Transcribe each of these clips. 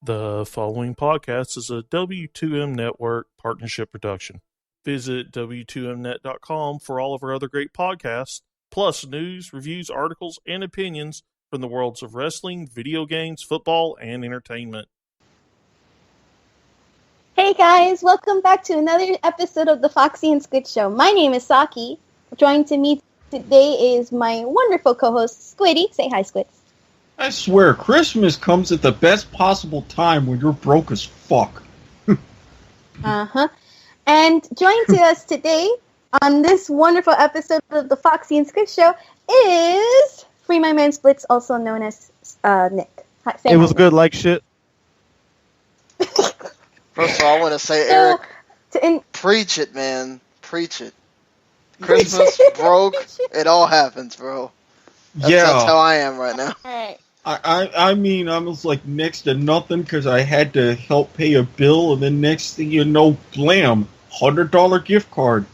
The following podcast is a W2M Network partnership production. Visit W2Mnet.com for all of our other great podcasts, plus news, reviews, articles, and opinions from the worlds of wrestling, video games, football, and entertainment. Hey guys, welcome back to another episode of the Foxy and Squid Show. My name is Saki. Joining to me today is my wonderful co-host, Squiddy. Say hi, Squid. I swear, Christmas comes at the best possible time when you're broke as fuck. Uh-huh. And joining to us today on this wonderful episode of the Foxy and Squid Show is Free My Man Splits, also known as Nick. It was good like shit. First of all, I want to say, Erik, preach it, man. Preach it. Christmas, broke, it all happens, bro. That's how I am right now. All right. I mean, I was like next to nothing because I had to help pay a bill, and then next thing you know, blam, $100 gift card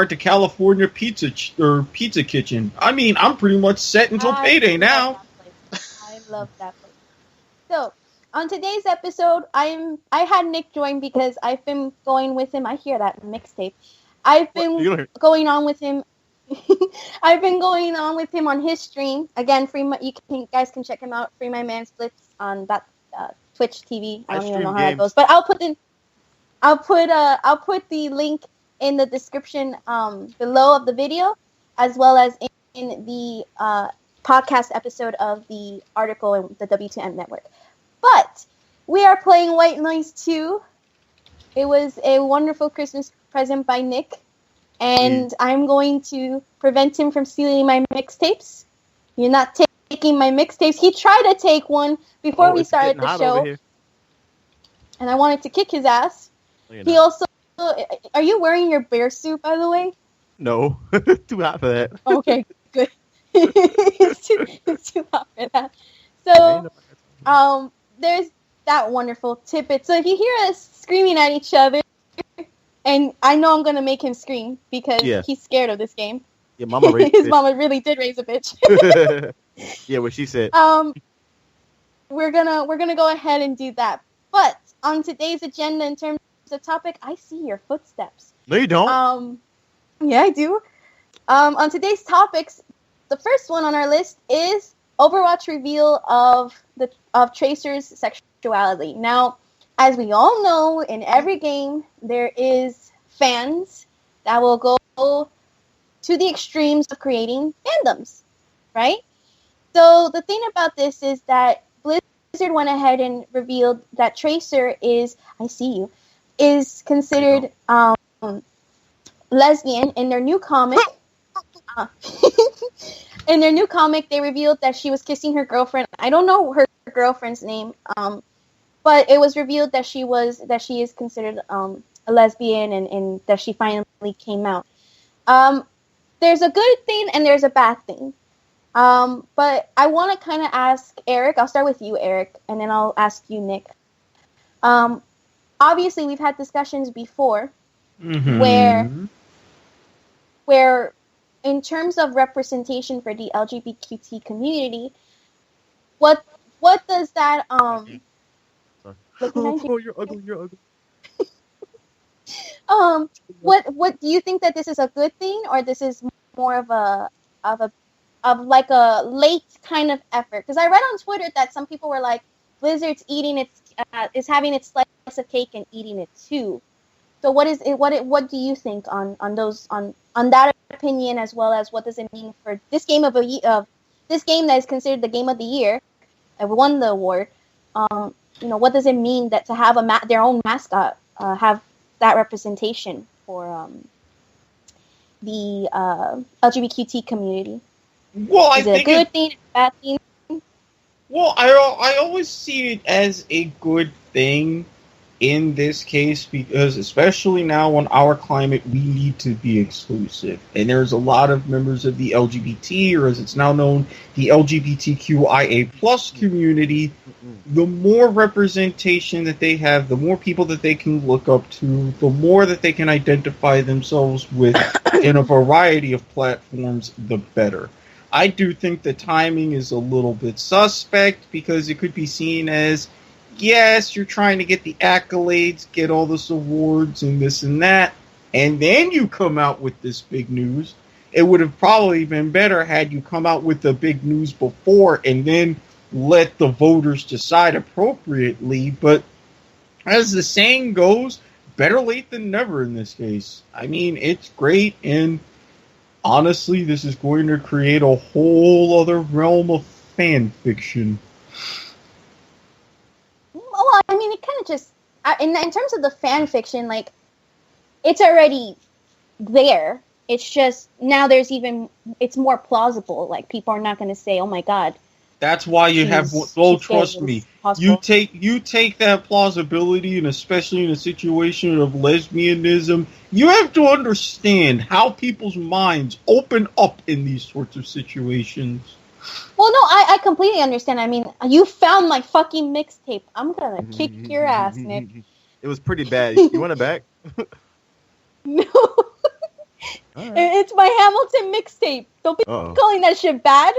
to California Pizza Kitchen. I mean, I'm pretty much set until payday now. I love that place. So, on today's episode, I had Nick join because I've been going with him. I hear that mixtape. I've been going on with him. I've been going on with him on his stream. Again, you guys can check him out. Free My Man Splits on that Twitch TV. I don't even know how that goes, but I'll put the link in the description below of the video, as well as in the podcast episode of the article in the W2M Network. But we are playing White Noise 2. It was a wonderful Christmas present by Nick. And I'm going to prevent him from stealing my mixtapes. You're not taking my mixtapes. He tried to take one before we started the show. And I wanted to kick his ass. He also... Are you wearing your bear suit, by the way? No. Too hot for that. Okay, good. It's too hot for that. So, there's that wonderful tidbit. So if you hear us screaming at each other, and I know I'm gonna make him scream because he's scared of this game. Yeah, Mama raised his mama really did raise a bitch. Yeah, what she said. We're gonna go ahead and do that. But on today's agenda, in terms of topic, I see your footsteps. No, you don't. Yeah, I do. On today's topics, the first one on our list is OverWatch reveal of Tracer's sexuality. Now, as we all know, in every game, there is fans that will go to the extremes of creating fandoms, right? So the thing about this is that Blizzard went ahead and revealed that Tracer is considered lesbian in their new comic. In their new comic, they revealed that she was kissing her girlfriend. I don't know her girlfriend's name, but it was revealed that she is considered a lesbian and that she finally came out. There's a good thing and there's a bad thing. But I want to kind of ask Erik. I'll start with you, Erik, and then I'll ask you, Nick. Obviously, we've had discussions before where in terms of representation for the LGBTQ community, what does that Oh, you're ugly. What do you think that this is a good thing, or this is more of like a late kind of effort? Because I read on Twitter that some people were like, Blizzard's is having its slice of cake and eating it too. So what do you think on that opinion, as well as what does it mean for this game this game that is considered the game of the year, that won the award? What does it mean that to have their own mascot have that representation for the LGBTQ community? Well, is it a good thing, a bad thing? Well, I always see it as a good thing in this case, because especially now in our climate, we need to be exclusive. And there's a lot of members of the LGBT, or as it's now known, the LGBTQIA plus community. The more representation that they have, the more people that they can look up to, the more that they can identify themselves with in a variety of platforms, the better. I do think the timing is a little bit suspect, because it could be seen as, yes, you're trying to get the accolades, get all this awards and this and that, and then you come out with this big news. It would have probably been better had you come out with the big news before and then let the voters decide appropriately. But as the saying goes, better late than never in this case. I mean, it's great, and honestly, this is going to create a whole other realm of fan fiction. Well, I mean, it kind of just, in terms of the fan fiction, like, it's already there. It's just, now it's more plausible. Like, people are not going to say, oh my god. That's why you have, trust me, you take that plausibility, and especially in a situation of lesbianism, you have to understand how people's minds open up in these sorts of situations. Well, no, I completely understand. I mean, you found my fucking mixtape. I'm gonna kick your ass, Nick. It was pretty bad. You want it back? No. Right. It's my Hamilton mixtape. Don't be calling that shit bad.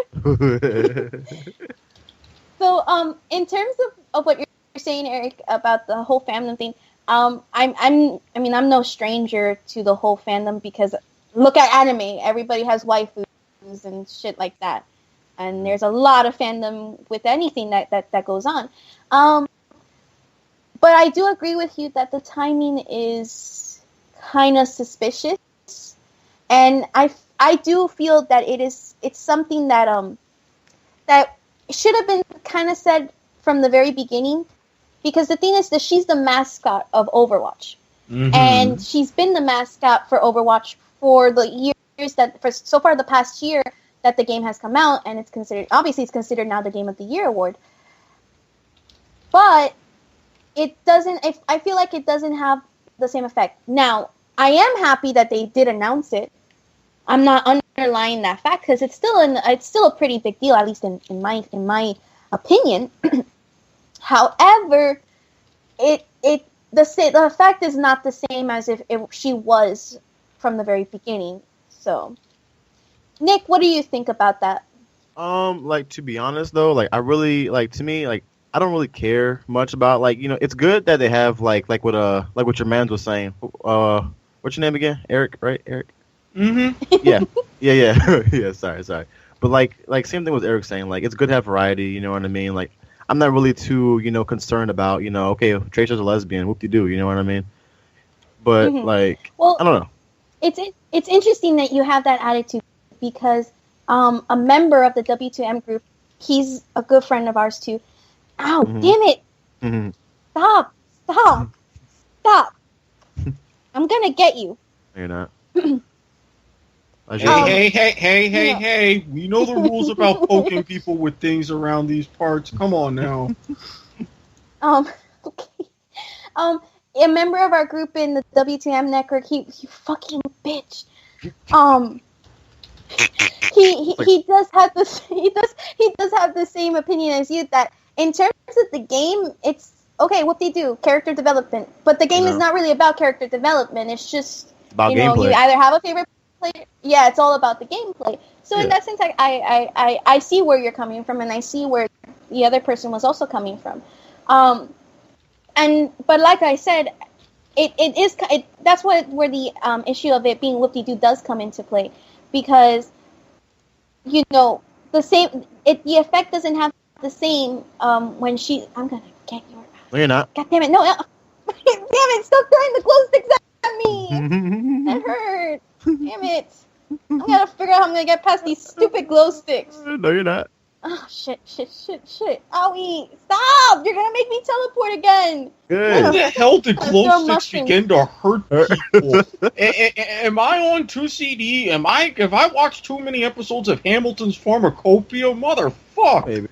So, in terms of what you're saying, Eric, about the whole fandom thing, I'm no stranger to the whole fandom, because look at anime. Everybody has waifus and shit like that. And there's a lot of fandom with anything that goes on. But I do agree with you that the timing is kind of suspicious. And I do feel that it's something that that should have been kind of said from the very beginning, because the thing is that she's the mascot of Overwatch, and she's been the mascot for Overwatch for the years so far the past year that the game has come out, and it's considered now the Game of the Year award. But it doesn't. I feel like it doesn't have the same effect. Now, I am happy that they did announce it. I'm not underlying that fact, because it's still a pretty big deal, at least in my opinion. However, the effect is not the same as if she was from the very beginning. So, Nick, what do you think about that? Like, to be honest though, like, I really, like, to me, like, I don't really care much about, like, you know, it's good that they have like what your man was saying. What's your name again? Eric, right? Eric. Yeah. Yeah. Sorry. But like same thing with Eric saying, like, it's good to have variety. You know what I mean? Like, I'm not really too, you know, concerned about, you know, okay, Tracer's a lesbian, whoop-de-doo, you know what I mean? But like, well, I don't know. It's interesting that you have that attitude, because a member of the W2M group, he's a good friend of ours too. Ow, damn it! Stop! I'm gonna get you. No, you're not. Hey! We know the rules about poking people with things around these parts. Come on now. Okay. A member of our group in the WTM network, he fucking bitch. He does have the same opinion as you, that in terms of the game, it's okay, what they do, character development. But the game is not really about character development. It's just about gameplay. You either have a favorite player. Yeah, it's all about the gameplay. So in that sense, I see where you're coming from, and I see where the other person was also coming from. But like I said, that's where the issue of it being whoop-de-doo does come into play, because the effect doesn't have the same when she. I'm gonna get your. No, you're not. God damn it! No, damn it! Stop throwing the glow sticks at me. That hurt. Damn it! I gotta figure out how I'm gonna get past these stupid glow sticks. No, you're not. Oh, shit. Owie, stop! You're gonna make me teleport again. Good. When the hell did glow sticks begin to hurt people? Am I on 2CD? Have I watched too many episodes of Hamilton's Pharmacopoeia? Motherfuck!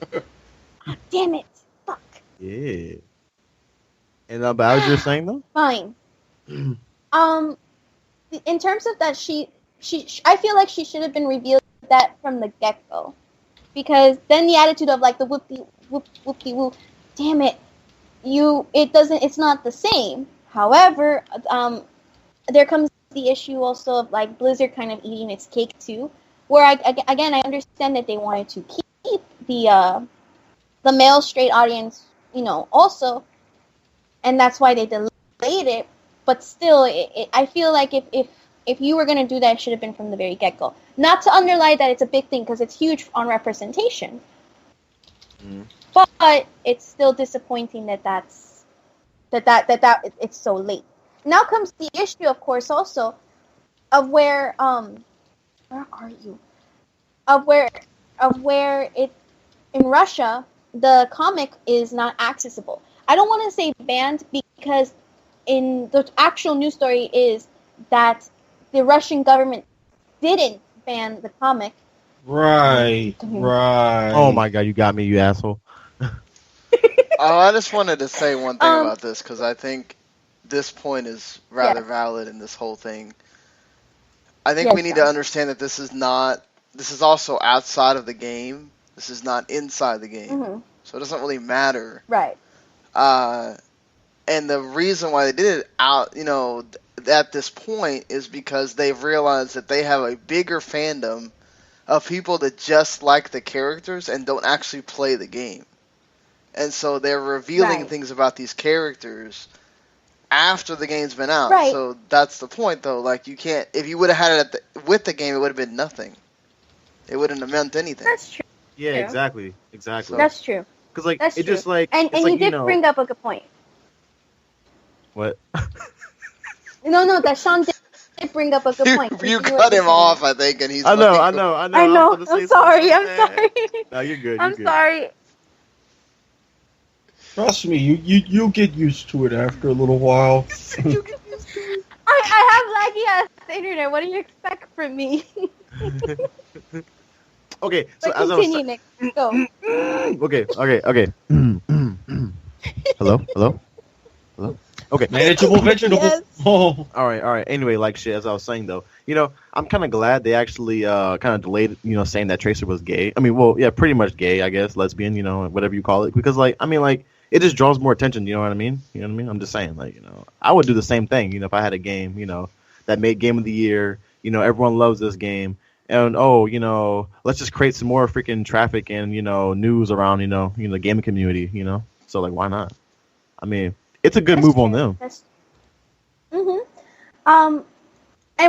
Oh, damn it. Fuck. Yeah. And about what you're saying, though? Fine. In terms of that, I feel like she should have been revealed that from the get-go. Because then the attitude of like the whoop-de-whoop, damn it, it's not the same. However, there comes the issue also of like Blizzard kind of eating its cake too, where I understand that they wanted to keep the male straight audience, also, and that's why they delayed it. But still, I feel like if you were going to do that, it should have been from the very get-go. Not to underline that it's a big thing, because it's huge on representation. But it's still disappointing that it's so late. Now comes the issue, of course, also of where are you? Of where it in Russia the comic is not accessible. I don't want to say banned, because in the actual news story is that the Russian government didn't ban the comic. Right. Oh my god, you got me, you asshole. I just wanted to say one thing about this, because I think this point is rather valid in this whole thing. I think we need to understand that this is also outside of the game. This is not inside the game. Mm-hmm. So it doesn't really matter. Right. And the reason why they did it out, at this point is because they've realized that they have a bigger fandom of people that just like the characters and don't actually play the game. And so they're revealing things about these characters after the game's been out. Right. So that's the point, though. Like, you can't, if you would have had it with the game, it would have been nothing. It wouldn't have meant anything. That's true. Yeah, exactly. So, that's true. Because like that's it true. Just like and like, you did bring up a good point. What? No, that Sean did bring up a good point. You cut him off, I think, and he's. I know. I'm sorry. No, you're good. I'm sorry. Trust me, you'll get used to it after a little while. I have laggy ass internet. What do you expect from me? Okay, so but as continue, I was Nick. Go. Okay. Hello. Okay. Manageable vegetable. Yes. Oh. All right. Anyway, like shit, as I was saying though, I'm kind of glad they actually kind of delayed, saying that Tracer was gay. I mean, well, yeah, pretty much gay, I guess, lesbian, whatever you call it, because it just draws more attention. You know what I mean? I'm just saying, I would do the same thing, if I had a game, that made Game of the Year. Everyone loves this game. And let's just create some more freaking traffic and news around the gaming community. So why not? I mean, it's a good move on them. And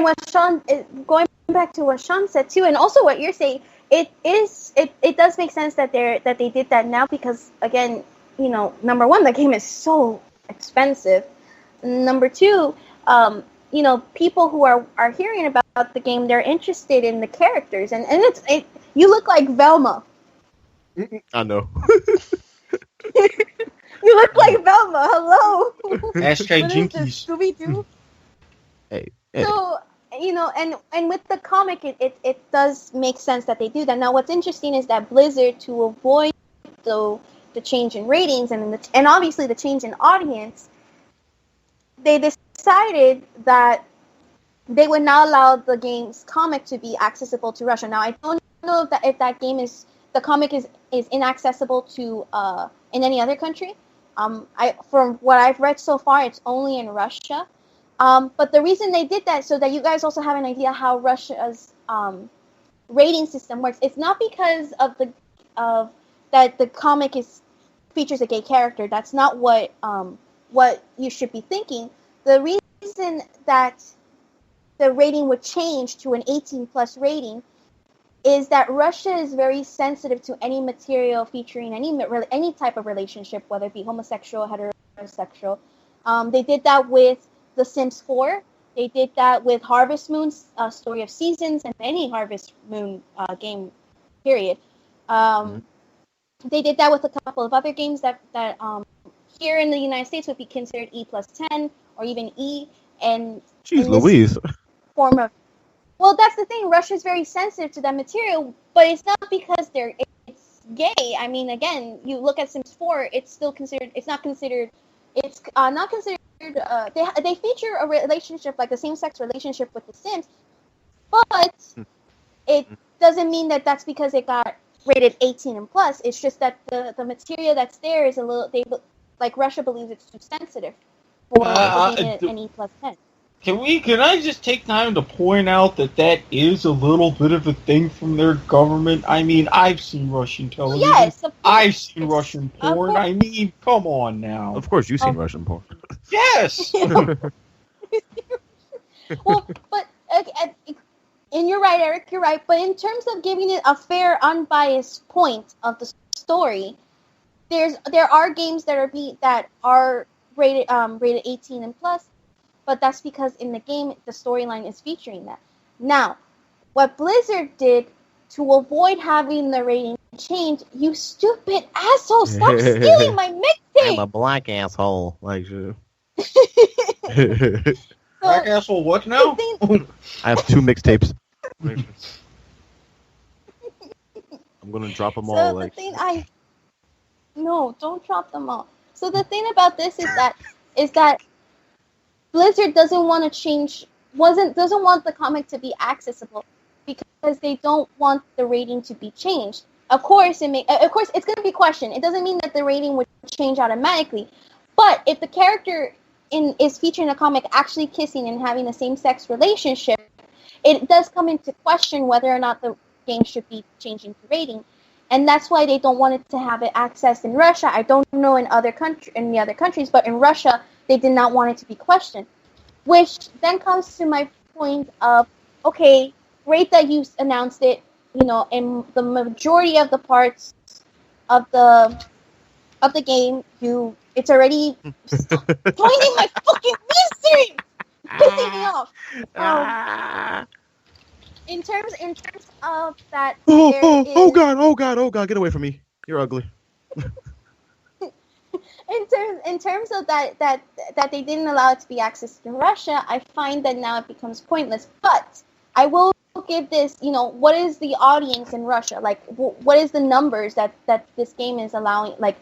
what Sean, going back to what Sean said too, and also what you're saying, it does make sense that they did that now, because again, number one, the game is so expensive. Number two, people who are hearing about the game, they're interested in the characters, and you look like Velma. I know. You look like Velma. Hello. Hashtag Jinkies. Scooby-Doo. Hey. So, and with the comic, it does make sense that they do that. Now, what's interesting is that Blizzard, to avoid the change in ratings and obviously the change in audience, they decided that they would not allow the game's comic to be accessible to Russia. Now, I don't know if that game the comic is inaccessible to in any other country. From what I've read so far, it's only in Russia. But the reason they did that, so that you guys also have an idea how Russia's rating system works, it's not because of that the comic features a gay character. That's not what you should be thinking. The reason that the rating would change to an 18+ rating is that Russia is very sensitive to any material featuring any type of relationship, whether it be homosexual, heterosexual. They did that with The Sims 4. They did that with Harvest Moon's Story of Seasons, and any Harvest Moon game, period. They did that with a couple of other games that here in the United States would be considered E+10 or even E. And jeez Louise. Form of, well, that's the thing. Russia's very sensitive to that material, but it's not because it's gay. I mean, again, you look at Sims 4, it's still considered. It's not considered. It's not considered. They feature a relationship, like a same-sex relationship with the Sims, but it doesn't mean that that's because it got rated 18 and plus. It's just that the material that's there is a little. Russia believes it's too sensitive for an E+10. Can I just take time to point out that is a little bit of a thing from their government? I mean, I've seen Russian television. Yes, of course. I've seen Russian porn. I mean, come on now. Of course, you've seen Russian porn. Yes! Well, but and you're right, Eric. You're right. But in terms of giving it a fair, unbiased point of the story, there are games that are rated 18 and plus, but that's because in the game the storyline is featuring that. Now, what Blizzard did to avoid having the rating change, you stupid asshole! Stop stealing my mixtape. I'm a black asshole, like you. Black asshole, what now? I have 2 mixtapes. I'm gonna drop them all. So the thing no, don't drop them all. So the thing about this is that Blizzard doesn't want to change. Doesn't want the comic to be accessible because they don't want the rating to be changed. Of course, it's going to be questioned. It doesn't mean that the rating would change automatically, but if the character is featured in a comic actually kissing and having a same-sex relationship, it does come into question whether or not the game should be changing the rating, and that's why they don't want it to have it accessed in Russia. I don't know in the other countries, but in Russia they did not want it to be questioned. Which then comes to my point of, okay, great that you announced it, in the majority of the parts of the game, it's already pointing my fucking mystery, pissing me off. In terms of that, oh god, get away from me! You're ugly. In terms of that they didn't allow it to be accessed in Russia, I find that now it becomes pointless. But I will give this, what is the audience in Russia? Like, what is the numbers that this game is allowing? Like,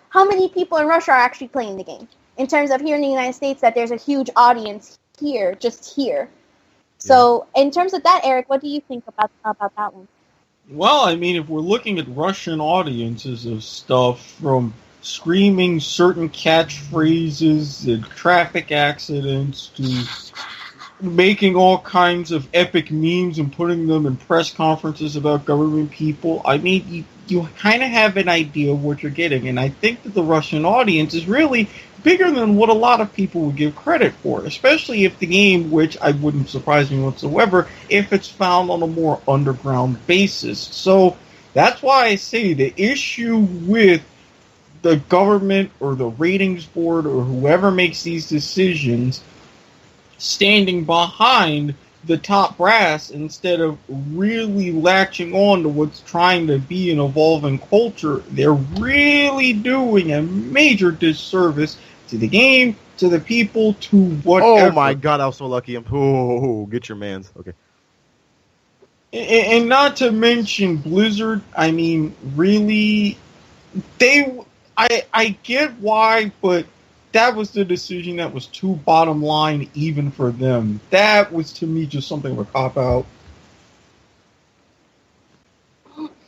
how many people in Russia are actually playing the game? In terms of here in the United States, that there's a huge audience here, just here. So, in terms of that, Eric, what do you think about that one? Well, I mean, if we're looking at Russian audiences of stuff from screaming certain catchphrases and traffic accidents to making all kinds of epic memes and putting them in press conferences about government people, I mean, you kind of have an idea of what you're getting. And I think that the Russian audience is really bigger than what a lot of people would give credit for, especially if the game, which I wouldn't surprise me whatsoever, if it's found on a more underground basis. So that's why I say the issue with the government or the ratings board or whoever makes these decisions standing behind the top brass instead of really latching on to what's trying to be an evolving culture, they're really doing a major disservice to the game, to the people, to whatever. Oh my god, I was so lucky. Get your mans. Okay. And not to mention Blizzard, I mean, really, I get why, but that was the decision that was too bottom line even for them. That was, to me, just something of a cop-out.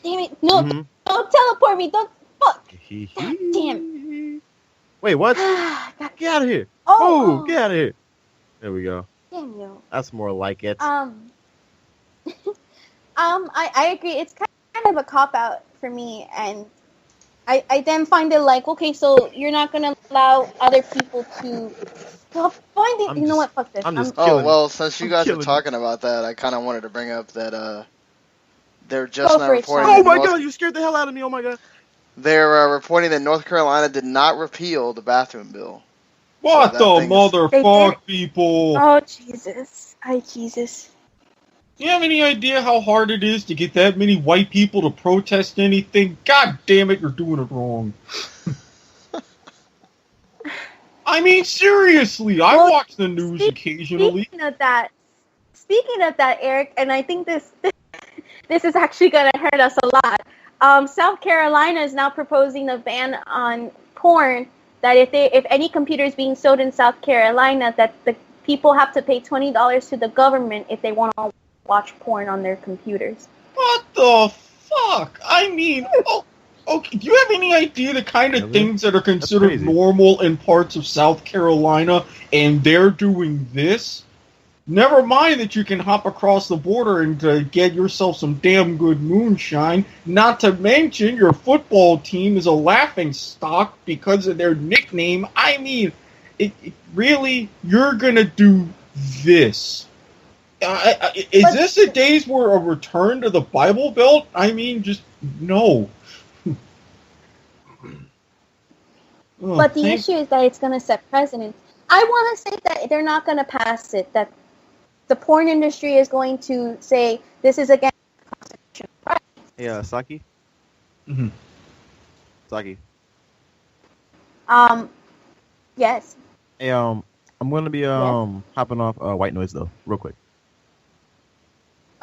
Damn it. No, don't teleport me. Don't. Fuck. God damn. Wait, what? Get out of here. Oh, get out of here. There we go. Damn you. That's more like it. I agree. It's kind of a cop-out for me, and I then find it like, okay, so you're not going to allow other people to find it. You know what? Fuck this. Since you guys are talking about that, I kind of wanted to bring up that they're just now reporting. Oh my god, you scared the hell out of me. Oh my god. They're reporting that North Carolina did not repeal the bathroom bill. What the motherfuck, people? Oh, Jesus. Jesus. Do you have any idea how hard it is to get that many white people to protest anything? God damn it, you're doing it wrong. I mean, seriously, I watch the news occasionally. Speaking of that, Eric, and I think this is actually going to hurt us a lot. South Carolina is now proposing a ban on porn, that if any computer is being sold in South Carolina, that the people have to pay $20 to the government if they want to watch porn on their computers. What the fuck? I mean, Okay, do you have any idea the kind of Really? things that are considered crazy. normal in parts of South Carolina, and they're doing this? Never mind that you can hop across the border and get yourself some damn good moonshine. Not to mention your football team is a laughing stock because of their nickname. I mean, really, you're gonna do this? Is this the days where a return to the Bible Belt? I mean, just no. But the issue is that it's going to set precedents. I want to say that they're not going to pass it, that the porn industry is going to say this is against constitutional rights. Hey, Saki? Mhm. Saki. Yes. Hey, I'm going to be hopping off white noise, though, real quick.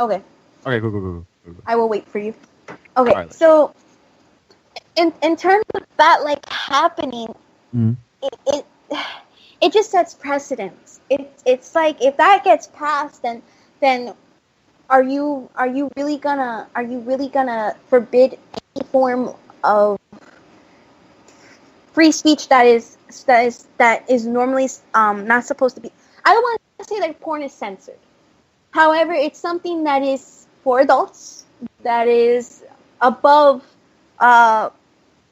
Okay. Okay, go. I will wait for you. Okay, Right. so in terms of that like happening, it just sets precedents. It's like if that gets passed, then are you really gonna forbid any form of free speech that is normally not supposed to be? I don't want to say that porn is censored. However, it's something that is for adults, that is above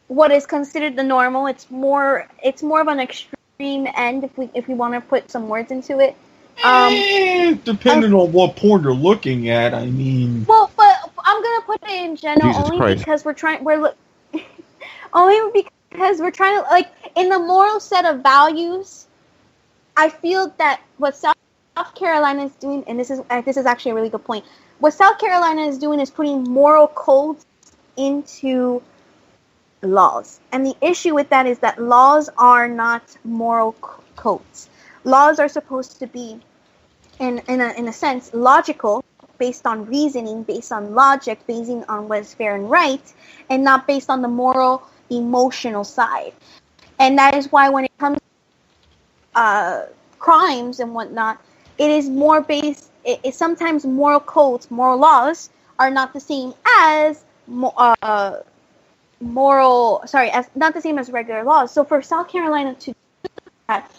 what is considered the normal. It's more of an extreme end if we want to put some words into it. Depending on what porn you're looking at, I mean. Well, but I'm gonna put it in general Jesus only Christ. because only because we're trying to, like, in the moral set of values. I feel that what South Carolina is doing, and this is actually a really good point. What South Carolina is doing is putting moral codes into laws. And the issue with that is that laws are not moral codes. Laws are supposed to be, in a sense, logical, based on reasoning, based on logic, based on what is fair and right, and not based on the moral, emotional side. And that is why when it comes to crimes and whatnot, it is more based. It sometimes moral codes, moral laws are not the same as not the same as regular laws. So for South Carolina to do that,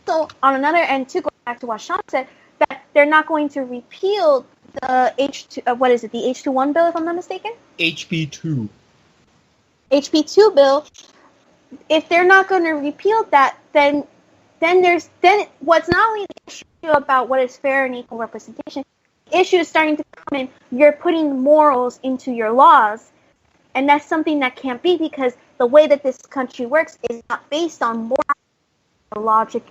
so on another end, to go back to what Sean said, that they're not going to repeal the the H21 bill, if I'm not mistaken? HB2. HB2 bill. If they're not going to repeal that, then what's not only the issue about what is fair and equal representation, the issue is starting to come in. You're putting morals into your laws, and that's something that can't be, because the way that this country works is not based on moral logic.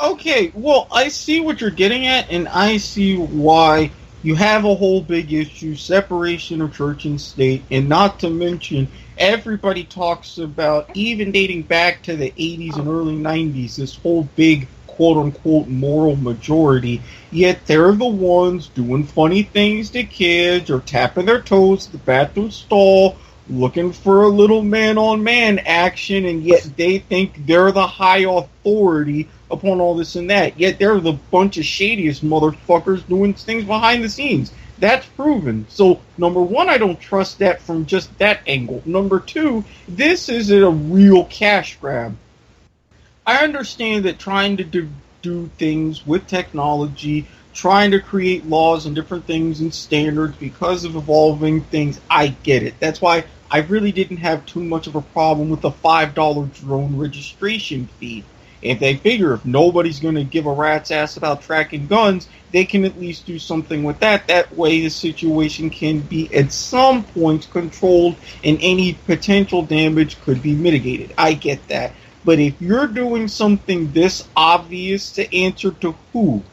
Okay, well, I see what you're getting at, and I see why you have a whole big issue, separation of church and state, and not to mention, everybody talks about, even dating back to the 80s and early 90s, this whole big quote-unquote moral majority, yet they're the ones doing funny things to kids, or tapping their toes at the bathroom stall, looking for a little man-on-man action, and yet they think they're the high authority upon all this and that. Yet they're the bunch of shadiest motherfuckers doing things behind the scenes. That's proven. So, number one, I don't trust that from just that angle. Number two, this is a real cash grab. I understand that trying to do things with technology, trying to create laws and different things and standards because of evolving things, I get it. That's why I really didn't have too much of a problem with the $5 drone registration fee. If they figure if nobody's going to give a rat's ass about tracking guns, they can at least do something with that. That way the situation can be at some points controlled and any potential damage could be mitigated. I get that. But if you're doing something this obvious to answer to who?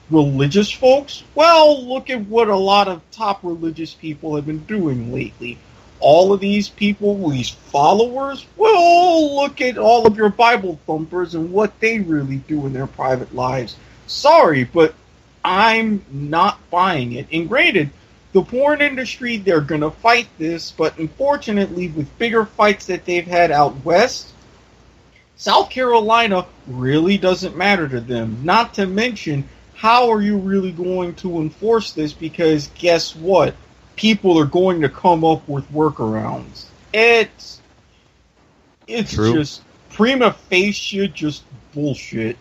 Religious folks? Well, look at what a lot of top religious people have been doing lately. All of these people, these followers, well, look at all of your Bible thumpers and what they really do in their private lives. Sorry, but I'm not buying it. And granted, the porn industry, they're going to fight this, but unfortunately, with bigger fights that they've had out west, South Carolina really doesn't matter to them. Not to mention, how are you really going to enforce this? Because guess what? people are going to come up with workarounds. It's True. just prima facie just bullshit.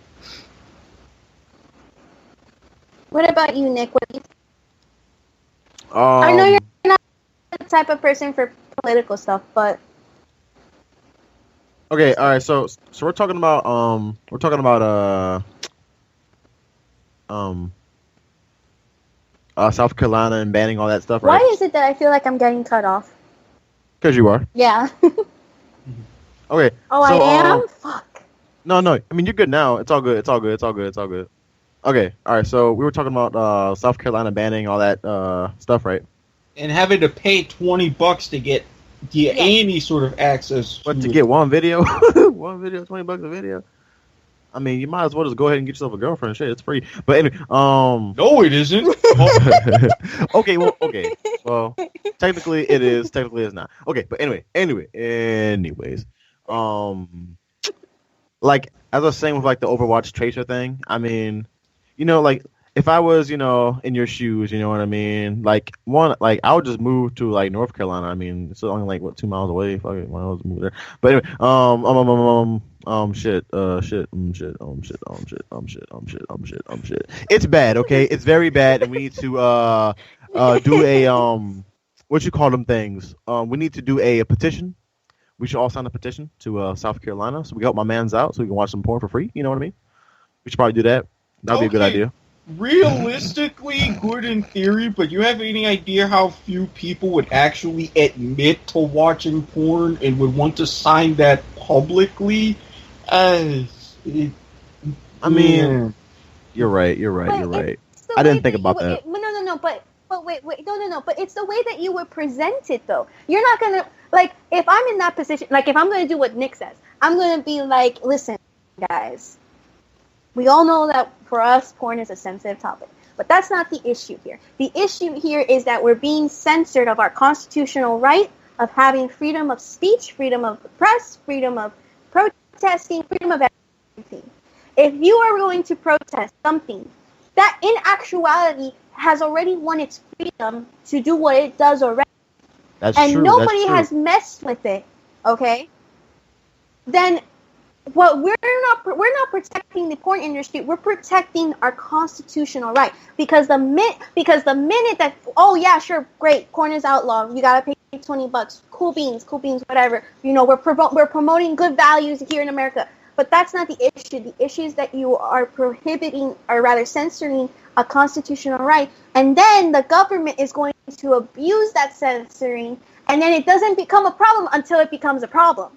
What about you, Nick? What do you think? I know you're not the type of person for political stuff, but Okay, all right. So we're talking about South Carolina and banning all that stuff, right? why is it that I feel like I'm getting cut off? Because you are. Yeah. Okay. Oh, so, I am? Fuck. No. I mean, you're good now. It's all good. Okay. All right. So we were talking about South Carolina banning all that stuff, right? And having to pay $20 to get any sort of access. But to get one video, $20 a video. I mean, you might as well just go ahead and get yourself a girlfriend. Shit, it's free. But anyway, No, it isn't. okay. Well, technically it is. Technically it's not. Okay, but anyways, like as I was saying with like the Overwatch tracer thing. I mean, like if I was, in your shoes, you know what I mean? Like I would just move to like North Carolina. I mean, it's only like 2 miles away. Fuck it, why not just move there? But anyway, shit. It's bad, okay? It's very bad, and we need to do a what you call them things? We need to do a petition. We should all sign a petition to South Carolina so we can help my man's out so we can watch some porn for free. You know what I mean? We should probably do that. That'd be a good idea. Realistically, good in theory, but you have any idea how few people would actually admit to watching porn and would want to sign that publicly? I mean, you're right. I didn't think about that. No, but wait, no. But it's the way that you would present it, though. You're not gonna like if I'm in that position. Like if I'm gonna do what Nick says, I'm gonna be like, listen, guys. We all know that for us, porn is a sensitive topic. But that's not the issue here. The issue here is that we're being censored of our constitutional right of having freedom of speech, freedom of the press, freedom of protesting, freedom of everything. If you are going to protest something that in actuality has already won its freedom to do what it does already, and nobody has messed with it, okay, then what we're not protecting the porn industry. We're protecting our constitutional right because the minute that great, porn is outlawed, you gotta pay $20, cool beans, whatever. We're promoting good values here in America, but that's not the issue. The issue is that you are prohibiting or rather censoring a constitutional right, and then the government is going to abuse that censoring, and then it doesn't become a problem until it becomes a problem.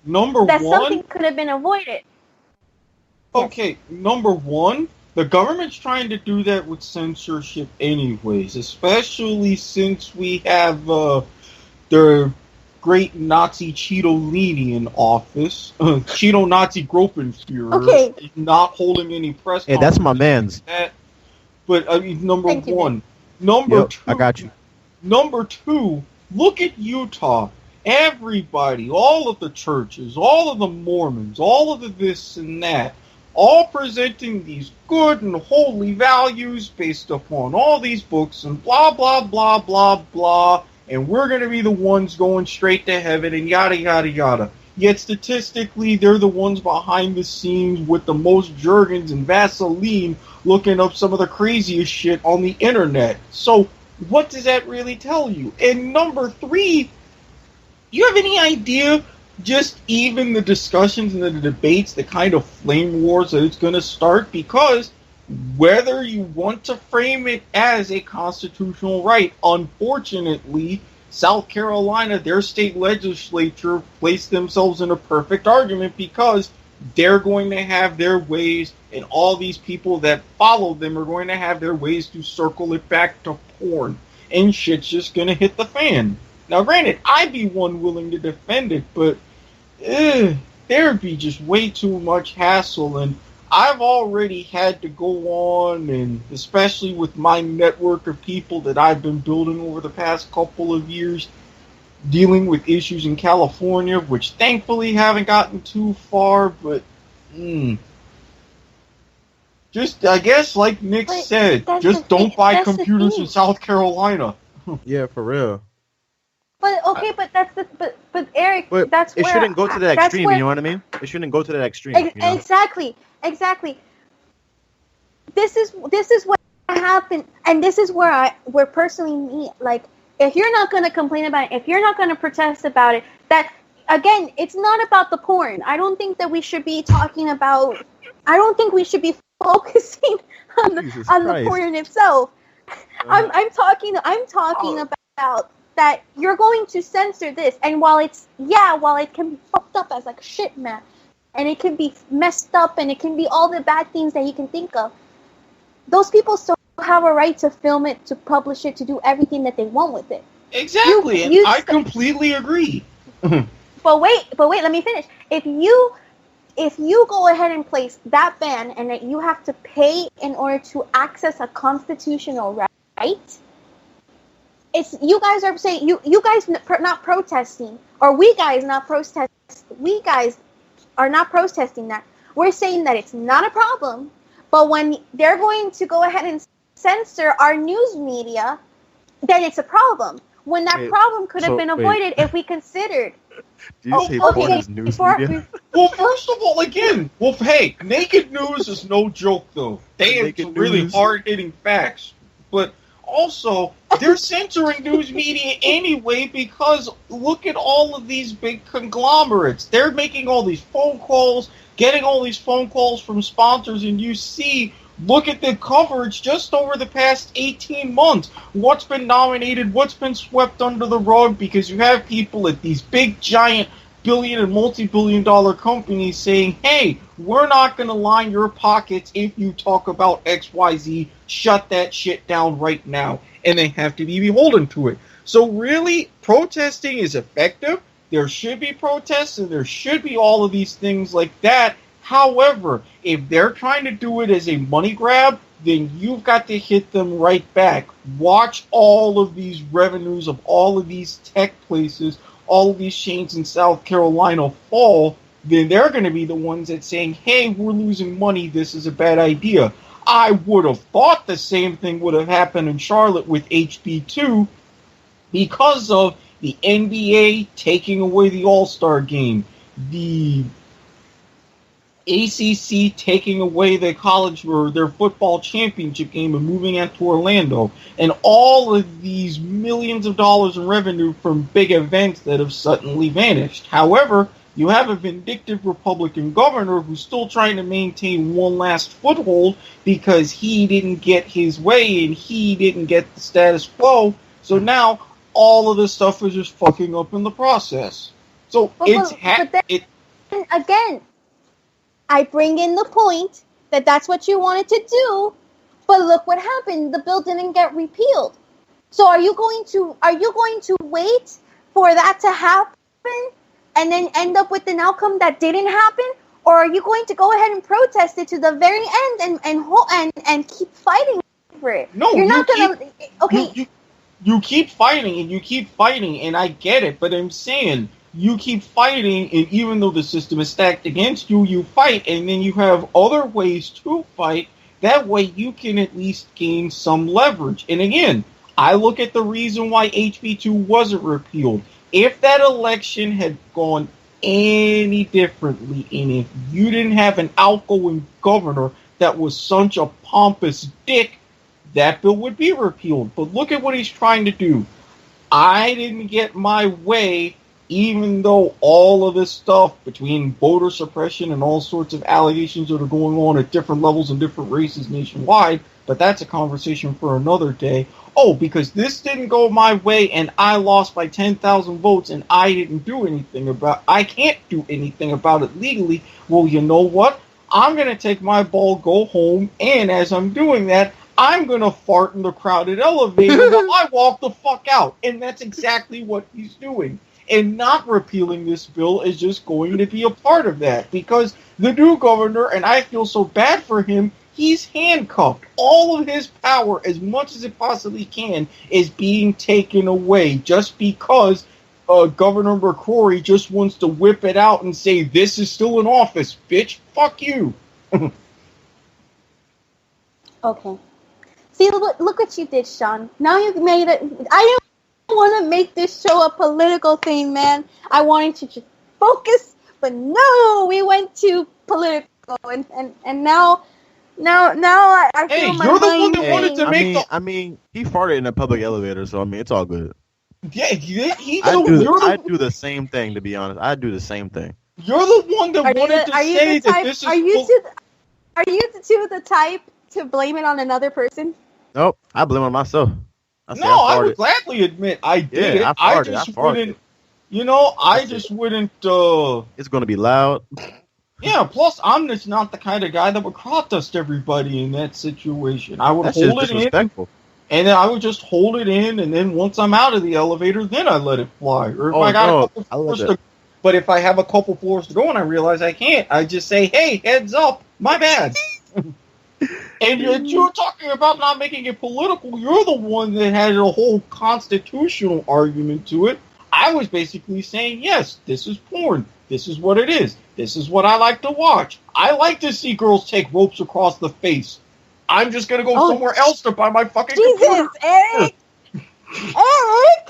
Something could have been avoided. Okay, number one, the government's trying to do that with censorship anyways, especially since we have the great Nazi Cheeto-Lini in office. Cheeto Nazi Gruppenführer. Okay. Not holding any press conferences. Hey, that's my man's. But, I mean, number Thank you, one. Number two. I got you. Number two, look at Utah. Everybody, all of the churches, all of the Mormons, all of the this and that, all presenting these good and holy values based upon all these books and blah, blah, blah, blah, blah, and we're going to be the ones going straight to heaven and yada, yada, yada. Yet statistically, they're the ones behind the scenes with the most Jergens and Vaseline looking up some of the craziest shit on the internet. So, what does that really tell you? And number three, do you have any idea just even the discussions and the debates, the kind of flame wars that it's going to start? Because whether you want to frame it as a constitutional right, unfortunately, South Carolina, their state legislature placed themselves in a perfect argument because they're going to have their ways, and all these people that follow them are going to have their ways to circle it back to porn. And shit's just going to hit the fan. Now, granted, I'd be one willing to defend it, but there'd be just way too much hassle, and I've already had to go on, and especially with my network of people that I've been building over the past couple of years, dealing with issues in California, which thankfully haven't gotten too far, but just, I guess, like Nick said, just don't buy computers in South Carolina. Yeah, for real. But okay, but that's the but Eric, But that's it where shouldn't go to that that's extreme. where You know what I mean? It shouldn't go to that extreme. You know? exactly. This is what happened, and this is where personally me, like, if you're not gonna complain about it, if you're not gonna protest about it, that again, it's not about the porn. I don't think that we should be talking about. I don't think we should be focusing Jesus on the Christ. porn itself. Uh-huh. I'm talking about that you're going to censor this, and while it can be fucked up as like shit, man, and it can be messed up, and it can be all the bad things that you can think of. Those people still have a right to film it, to publish it, to do everything that they want with it. Exactly, and I completely agree. But wait, let me finish. If you go ahead and place that ban, and that you have to pay in order to access a constitutional right, it's you guys are saying you guys not protesting, or we guys are not protesting that. We're saying that it's not a problem, but when they're going to go ahead and censor our news media, then it's a problem. When that problem could have been avoided if we considered. Do you say porn is news media? Well, first of all, again, hey, naked news is no joke, though. They have some really hard-hitting facts. But also, they're censoring news media anyway because look at all of these big conglomerates. They're making all these phone calls, getting all these phone calls from sponsors, and you see, look at the coverage just over the past 18 months. What's been nominated, what's been swept under the rug, because you have people at these big, giant, billion and multi-billion-dollar companies saying, hey, we're not going to line your pockets if you talk about XYZ. Shut that shit down right now. And they have to be beholden to it. So really, protesting is effective. There should be protests, and there should be all of these things like that. However, if they're trying to do it as a money grab, then you've got to hit them right back. Watch all of these revenues of all of these tech places, all of these chains in South Carolina fall, then they're going to be the ones that saying, hey, we're losing money, this is a bad idea. I would have thought the same thing would have happened in Charlotte with HB2 because of the NBA taking away the All-Star game, the ACC taking away their college or their football championship game and moving it to Orlando, and all of these millions of dollars in revenue from big events that have suddenly vanished. However, you have a vindictive Republican governor who's still trying to maintain one last foothold because he didn't get his way and he didn't get the status quo. So now all of this stuff is just fucking up in the process. So again, I bring in the point that that's what you wanted to do, but look what happened. The bill didn't get repealed. So are you going to wait for that to happen and then end up with an outcome that didn't happen, or are you going to go ahead and protest it to the very end and keep fighting for it? No, you're not gonna. Okay, you keep fighting and you keep fighting, and I get it, but I'm saying. You keep fighting, and even though the system is stacked against you, you fight, and then you have other ways to fight. That way you can at least gain some leverage. And again, I look at the reason why HB2 wasn't repealed. If that election had gone any differently, and if you didn't have an outgoing governor that was such a pompous dick, that bill would be repealed. But look at what he's trying to do. I didn't get my way, even though all of this stuff between voter suppression and all sorts of allegations that are going on at different levels and different races nationwide, but that's a conversation for another day. Oh, because this didn't go my way and I lost by 10,000 votes and I can't do anything about it legally. Well, you know what? I'm going to take my ball, go home, and as I'm doing that, I'm going to fart in the crowded elevator while I walk the fuck out. And that's exactly what he's doing. And not repealing this bill is just going to be a part of that. Because the new governor, and I feel so bad for him, he's handcuffed. All of his power, as much as it possibly can, is being taken away just because Governor McCrory just wants to whip it out and say, this is still in office, bitch. Fuck you. Okay. See, look what you did, Sean. Now you've made it. I didn't want to make this show a political thing, man. I wanted to just focus, but no, we went to political, and now I Hey, feel my you're the one mind that wanted to make the. I mean, he farted in a public elevator, so I mean, it's all good. Yeah, I do the same thing, to be honest. I do the same thing. You're the one that wanted to say that this is. Are you the type to blame it on another person? Nope, I blame it on myself. I would gladly admit I did it. I just wouldn't. I just wouldn't. It's gonna be loud. Yeah. Plus, I'm just not the kind of guy that would crop dust everybody in that situation. I would hold it in, and then I would just hold it in, and then once I'm out of the elevator, then I let it fly. Or if I got a couple floors to, but if I have a couple floors to go and I realize I can't, I just say, "Hey, heads up, my bad." And you're talking about not making it political. You're the one that had a whole constitutional argument to it. I was basically saying, yes, this is porn. This is what it is. This is what I like to watch. I like to see girls take ropes across the face. I'm just going to go somewhere else to buy my fucking computer. Eric! Eric!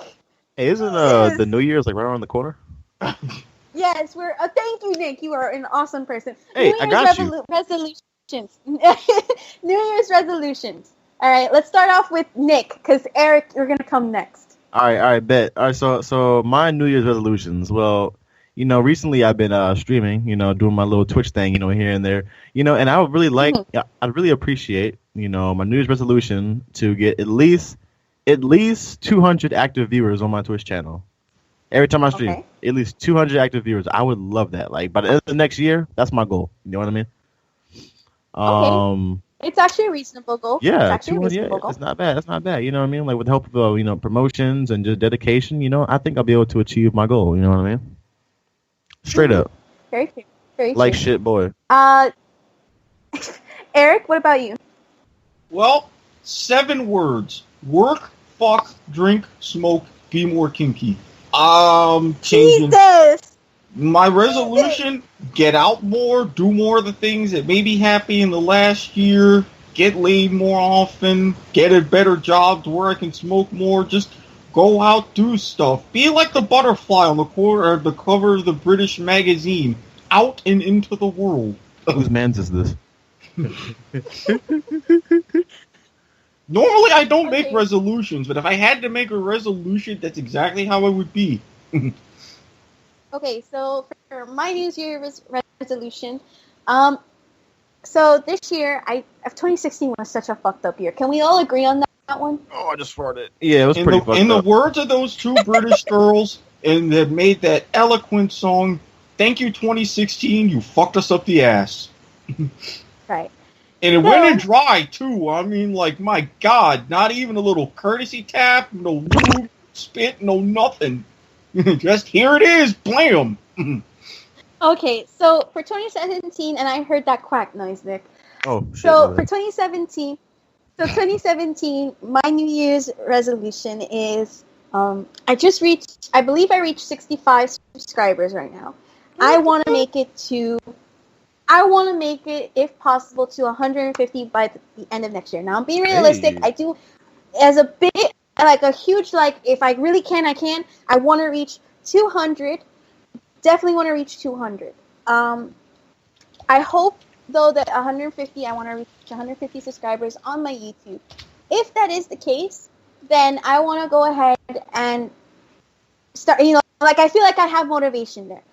Hey, isn't the New Year's like right around the corner? Yes, we're. Thank you, Nick. You are an awesome person. Hey, New Year's I got you. Resolutions. New Year's resolutions. All right, let's start off with Nick, because Eric, you're gonna come next. All right, bet. All right, so my New Year's resolutions. Well, recently I've been streaming, doing my little Twitch thing, here and there, and I would really I'd really appreciate, my New Year's resolution to get at least 200 active viewers on my Twitch channel. Every time I stream, at least 200 active viewers. I would love that. Like by the end of the next year, that's my goal. You know what I mean? It's actually a reasonable goal. Yeah, it's not bad. That's not bad. You know what I mean? Like with the help of promotions and just dedication, I think I'll be able to achieve my goal. You know what I mean? Straight up. Very true. Very true. Like shit, boy. Eric, what about you? Well, 7 words: work, fuck, drink, smoke, be more kinky. Changing. Jesus! My resolution, get out more, do more of the things that made me happy in the last year, get laid more often, get a better job to where I can smoke more, just go out, do stuff. Be like the butterfly on the cover of the British magazine, out and into the world. Whose man's is this? Normally I don't make resolutions, but if I had to make a resolution, that's exactly how it would be. Okay, so for my New Year's resolution, so this year, 2016 was such a fucked up year. Can we all agree on that one? Oh, I just farted. Yeah, it was pretty fucked up. In the words of those 2 British girls, and that made that eloquent song, "Thank you 2016, you fucked us up the ass." Right. And it went in dry, too. I mean, like, my God, not even a little courtesy tap, no lube, spit, no nothing. Just here it is, blam. Okay, so for 2017, and I heard that quack noise, Nick. Oh, shit. So for 2017, my New Year's resolution is, I believe I reached 65 subscribers right now. I want to make it, if possible, to 150 by the end of next year. Now, I'm being realistic. Hey. I do, as a bit, like a huge, like, if I really can, I can. I want to reach 200. Definitely want to reach 200. I hope, though, that 150, I want to reach 150 subscribers on my YouTube. If that is the case, then I want to go ahead and start, like, I feel like I have motivation there.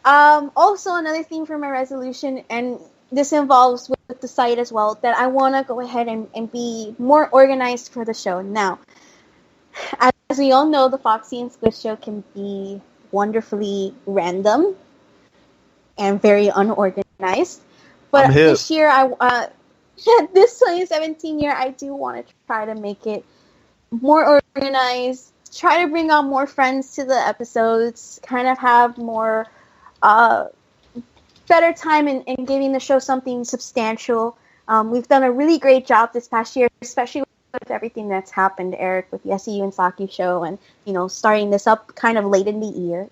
Also, another thing for my resolution, and this involves with the site as well, that I want to go ahead and be more organized for the show. Now, as we all know, the Foxy and Squid Show can be wonderfully random and very unorganized. But this year, this 2017 year, I do want to try to make it more organized, try to bring on more friends to the episodes, kind of have more better time in giving the show something substantial. We've done a really great job this past year, especially with everything that's happened, Eric, with the SEU and Saki show, and starting this up kind of late in the year.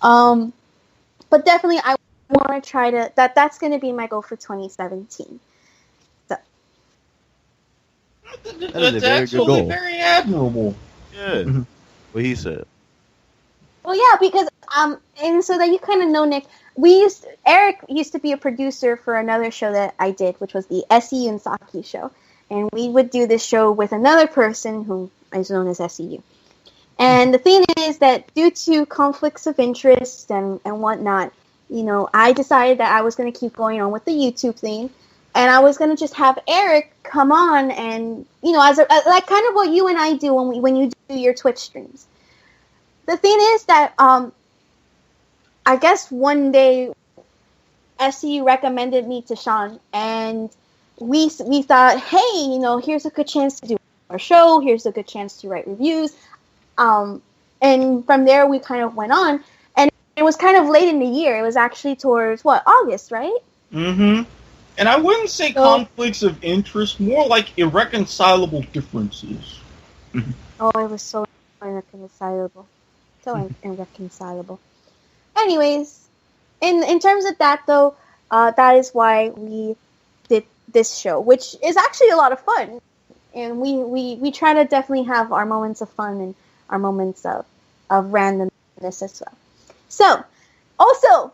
But definitely, I want to try to. That's going to be my goal for 2017. So, That is a That's very actually good goal. very admirable. Yeah. What he said. Well, yeah, because and so that you kind of know, Nick, Erik used to be a producer for another show that I did, which was the SEU and Saki show, and we would do this show with another person who is known as SEU. And the thing is that due to conflicts of interest and whatnot, I decided that I was going to keep going on with the YouTube thing, and I was going to just have Erik come on and, as like kind of what you and I do when you do your Twitch streams. The thing is that I guess one day SEU recommended me to Sean, and we thought, hey, here's a good chance to do our show. Here's a good chance to write reviews. And from there, we kind of went on, and it was kind of late in the year. It was actually towards, August, right? Mm-hmm. And I wouldn't say conflicts of interest, more like irreconcilable differences. Oh, it was so irreconcilable. So irreconcilable. Anyways, in terms of that, though, that is why we did this show, which is actually a lot of fun. And we try to definitely have our moments of fun and our moments of randomness as well. So, also,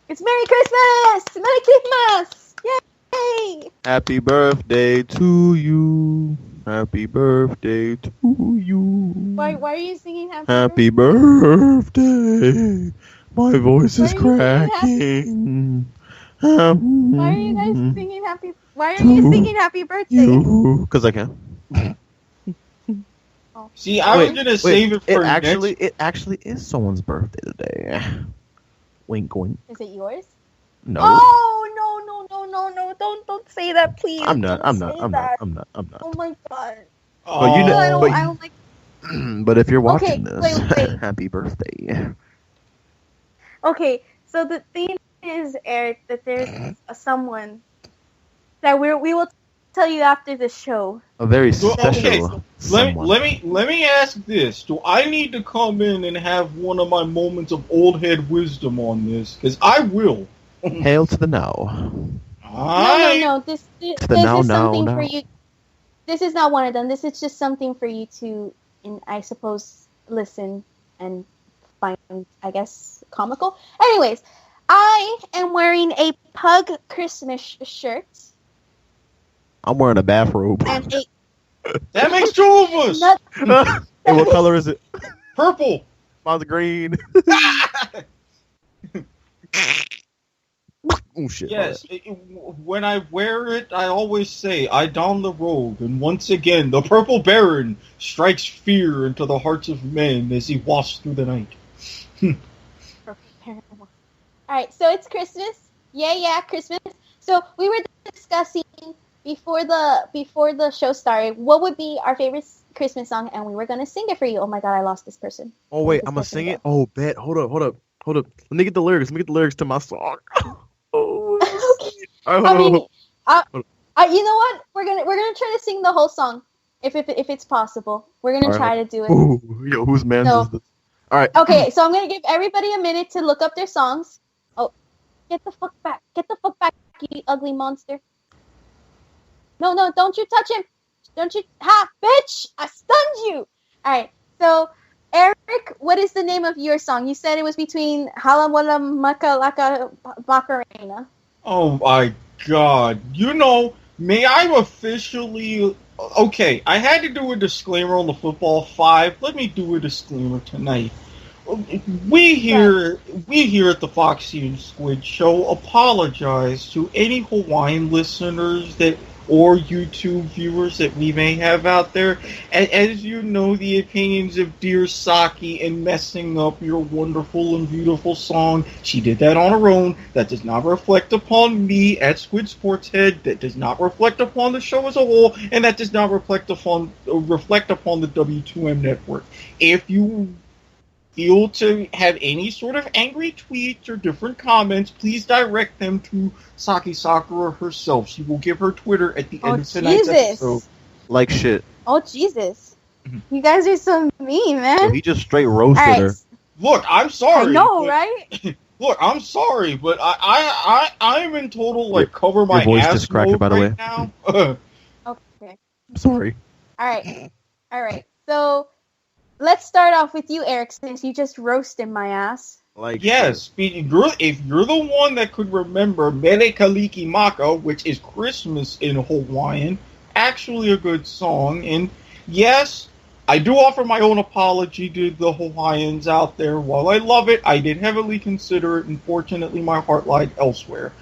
it's Merry Christmas! Merry Christmas! Yay! Happy birthday to you. Happy birthday to you. Why are you singing Happy birthday? My voice is cracking. Why are you guys singing happy? Why are you singing happy birthday? Because I can. See, I was gonna save it for next. It actually is someone's birthday today. Wink, wink. Is it yours? No. Oh no! Don't say that, please. I'm not. Oh my god. Oh, I don't like. But if you're watching this, wait. happy birthday. Okay, so the thing is, Erik, that there's someone that we will tell you after the show. A very okay, special. let me ask this: do I need to come in and have one of my moments of old head wisdom on this? Because I will. Hail to the now. No. This is something for you. This is not one of them. This is just something for you to, I suppose, listen and find, I guess, comical. Anyways, I am wearing a Pug Christmas shirt. I'm wearing a bathrobe. And that makes two of us. Hey, what color is it? Purple. Mine's green. Oh shit. Yes, when I wear it, I always say, I don the robe, and once again, the Purple Baron strikes fear into the hearts of men as he wafts through the night. Alright, so it's Christmas. Yeah, Christmas. So we were discussing before the show started what would be our favorite Christmas song, and we were going to sing it for you. Oh my god, I lost this person. Oh wait, I'm going to sing it? Oh, bet. Hold up. Let me get the lyrics. To my song. Oh, okay. You know what? We're gonna try to sing the whole song, if it's possible. We're gonna try to do it. Ooh, yo, whose man is this? All right. Okay, so I'm gonna give everybody a minute to look up their songs. Oh, get the fuck back! You ugly monster! No, don't you touch him! Don't you? Ha, bitch! I stunned you. All right, so. Erik, what is the name of your song? You said it was between Halamwala Makalaka Macarena. Oh my god. May I officially... Okay, I had to do a disclaimer on the Football 5. Let me do a disclaimer tonight. We here at the Foxy and Squid Show apologize to any Hawaiian listeners or YouTube viewers that we may have out there. As you know, the opinions of dear Saki in messing up your wonderful and beautiful song, she did that on her own. That does not reflect upon me at Squid Sportshead. That does not reflect upon the show as a whole, and that does not reflect upon the W2M network. If you feel to have any sort of angry tweets or different comments, please direct them to Saki Sakura herself. She will give her Twitter at the end of tonight's episode. Like shit. Oh, Jesus. You guys are so mean, man. So he just straight roasted her. Look, I'm sorry. I know, right? Look, I'm sorry, but I'm in total, cover my voice ass just cracked, mode by the way. now. Okay. Sorry. All right. So let's start off with you, Erik, since you just roasted my ass. Like Yes, if you're the one that could remember Mere Kaliki Maka, which is Christmas in Hawaiian, actually a good song. And yes, I do offer my own apology to the Hawaiians out there. While I love it, I did heavily consider it. Unfortunately, my heart lied elsewhere.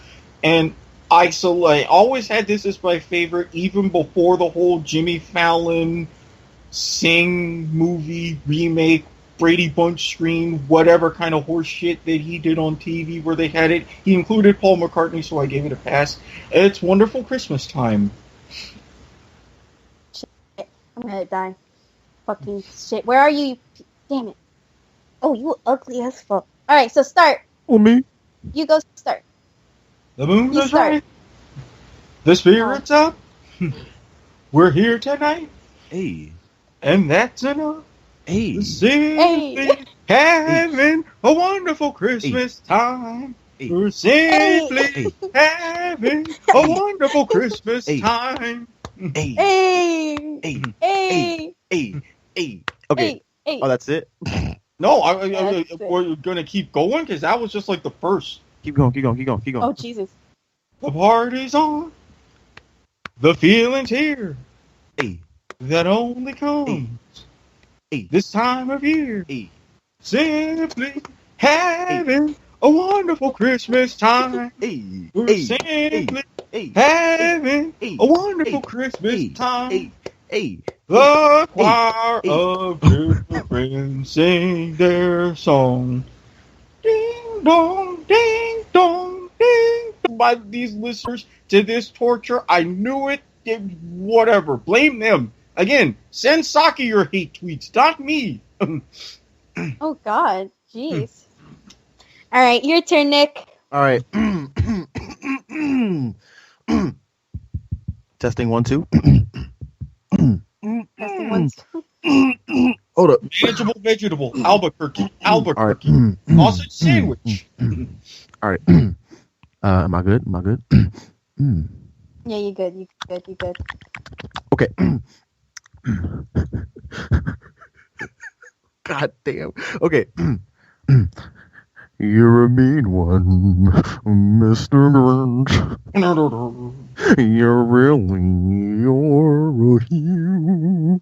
And I always had this as my favorite, even before the whole Jimmy Fallon Sing movie remake, Brady Bunch screen, whatever kind of horse shit that he did on TV where they had it. He included Paul McCartney, so I gave it a pass. It's wonderful Christmas time. Shit, I'm gonna die. Fucking shit. Where are you? Damn it. Oh, you ugly as fuck. Alright, so start. Oh, me? You go start. The moon's You is start. right. The spirit's up. We're here tonight, Hey. and that's enough. Hey. Simply having a wonderful Christmas time. Hey. We're simply having a wonderful Christmas time. Hey. Hey! Hey. Hey! Hey. Hey. Okay. Hey! Oh, that's it? No, That's it. we're gonna keep going because that was just like the first. Keep going. Oh, Jesus. The party's on. The feeling's here. Hey. That only comes Hey. this time of year. Hey. Simply having a wonderful Christmas time. Hey. We're Hey. simply Hey. having Hey. a wonderful Hey. Christmas Hey. time. Hey. Hey. The choir Hey. of children sing their song. Ding dong, ding dong, ding. By these listeners to this torture, I knew it. Whatever, blame them. Again, send Saki your hate tweets, not me. Oh, God. Jeez. Alright, your turn, Nick. All right. Testing 1, 2. Testing 1, 2. Hold up. Manageable vegetable, Albuquerque, All right. Albuquerque. Sausage sandwich. All right. Am I good? Yeah, you good. You good. Okay. God damn. Okay. You're a mean one, Mr. Grinch. You're a hue.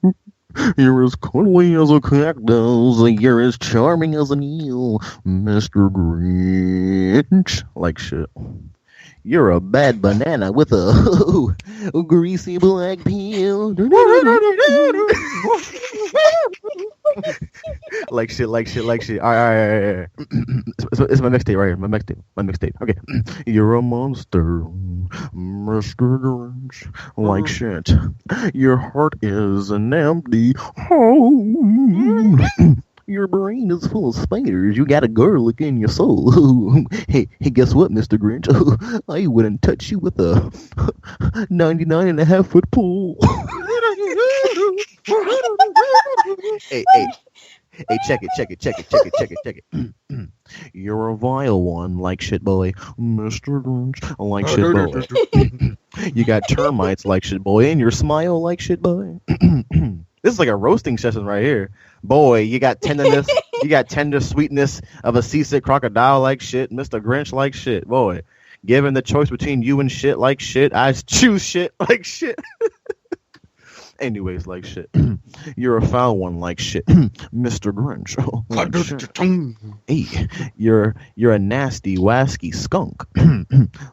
You're as cuddly as a cactus. You're as charming as an eel, Mr. Grinch. Like shit. You're a bad banana with a greasy black peel. like shit. All right. It's my mixtape right here. My mixtape. Okay. You're a monster, Mr. Grinch. Like shit. Your heart is an empty hole. Your brain is full of spiders. You got a garlic in your soul. Hey, guess what, Mr. Grinch? I wouldn't touch you with a 99.5-foot pole. Hey, check it. You're a vile one, like shit boy. Mr. Grinch, like shit boy. You got termites like shit boy, and your smile like shit boy. This is like a roasting session right here. Boy, you got tenderness, you got tender sweetness of a seasick crocodile like shit, Mr. Grinch like shit. Boy, given the choice between you and shit like shit, I choose shit like shit. Anyways, like shit. You're a foul one like shit, Mr. Grinch. Like shit. Hey, you're a nasty, wasky skunk.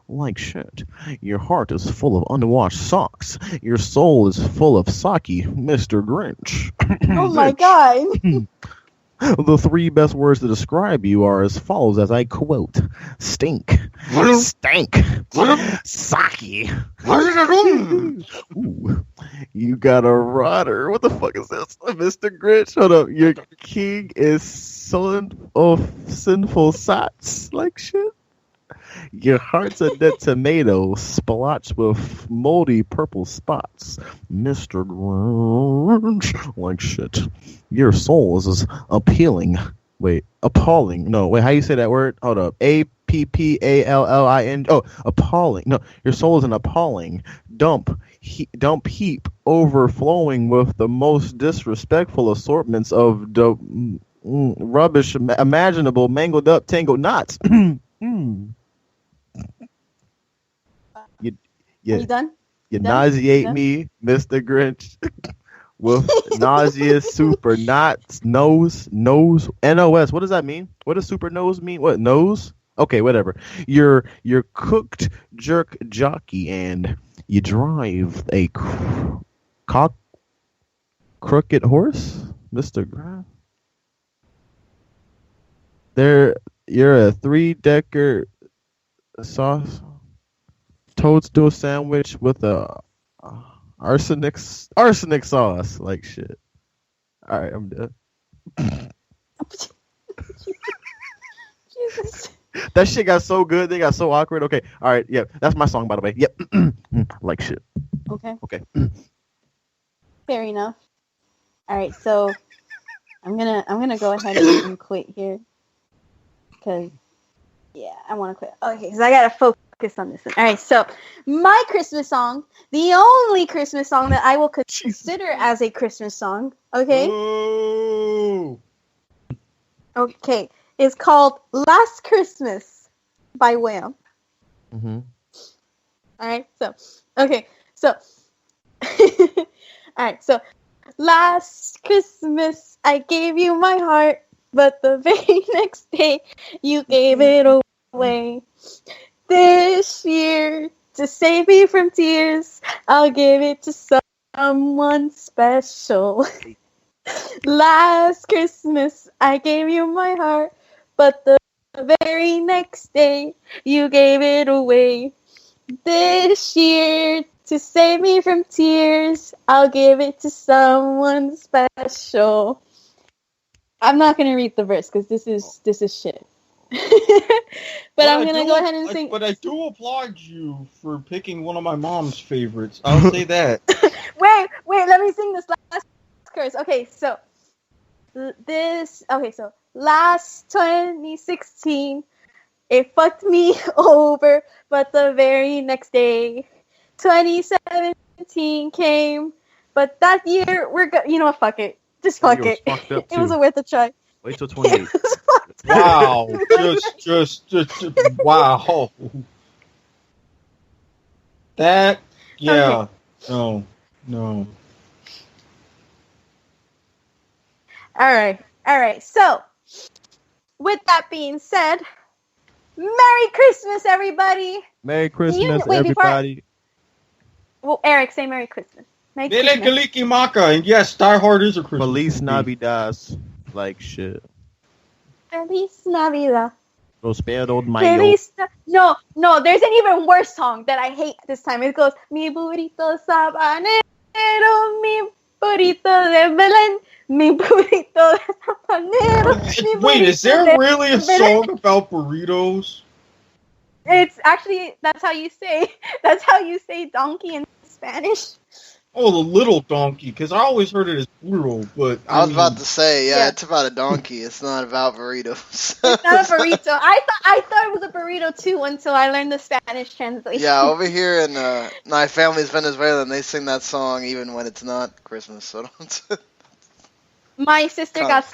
Like shit. Your heart is full of unwashed socks. Your soul is full of Saki, Mr. Grinch. Oh my God. The 3 best words to describe you are as follows, as I quote: stink, stank, Saki. Ooh, you got a rotter. What the fuck is this, Mr. Grinch? Hold up. Your king is son of sinful sots. Like shit. Your heart's a dead tomato, splotched with moldy purple spots, Mr. Grinch. Like shit. Your soul is as appalling. No, wait, how you say that word? Hold up. Appalling. appalling. Oh, appalling. No, your soul is an appalling dump heap overflowing with the most disrespectful assortments of rubbish imaginable, mangled up, tangled knots. Mm. Are you done? You Done? nauseate Done? me, Mr. Grinch, with nauseous super knots, nose. What does that mean? What does super nose mean? What, nose? Okay, whatever. You're cooked jerk jockey, and you drive a crooked horse, Mr. Grant. You're a 3-decker sauce toadstool sandwich with a arsenic sauce, like shit. All right, I'm done. Jesus. That shit got so good, they got so awkward. Okay, all right, yeah, that's my song, by the way. Yep, like shit. Okay. Okay. Fair enough. All right, so I'm gonna go ahead and quit here, because I want to quit. Okay, because I gotta focus on this one. All right, so my Christmas song, the only Christmas song that I will consider as a Christmas song, okay? Ooh. Okay, is called "Last Christmas" by Wham. Mm-hmm. All right, so all right, so last Christmas I gave you my heart, but the very next day you gave it away. This year, to save me from tears, I'll give it to someone special. Last Christmas I gave you my heart, but the very next day you gave it away. This year, to save me from tears, I'll give it to someone special. I'm not gonna read the verse because this is shit. But I'm gonna go ahead and sing. But I do applaud you for picking one of my mom's favorites. I'll say that. Wait, let me sing this last chorus. Okay, so last 2016, it fucked me over, but the very next day, 2017 came, but that year you know what? Fuck it, just fuck it. It was worth a try. Wait till 28. Wow, just wow. That, yeah, okay. No. All right. So, with that being said, Merry Christmas, everybody. Merry Christmas, everybody. Well, Erik, say Merry Christmas. Merry Dele Christmas. Kaliki Maka, and yes, Die Hard is a Christmas Feliz movie. Navidad, like shit. Feliz Navidad. Prospero Mayo. No, there's an even worse song that I hate this time. It goes, Mi burrito sabanero, mi burrito de Belén, mi burrito de sabanero. Wait, is there really a song about burritos? It's actually, that's how you say donkey in Spanish. Oh, the little donkey, because I always heard it as plural, but I was about to say, it's about a donkey. It's not about burritos. It's not a burrito. I thought it was a burrito too until I learned the Spanish translation. Yeah, over here in my family's Venezuelan, they sing that song even when it's not Christmas. So don't. My sister got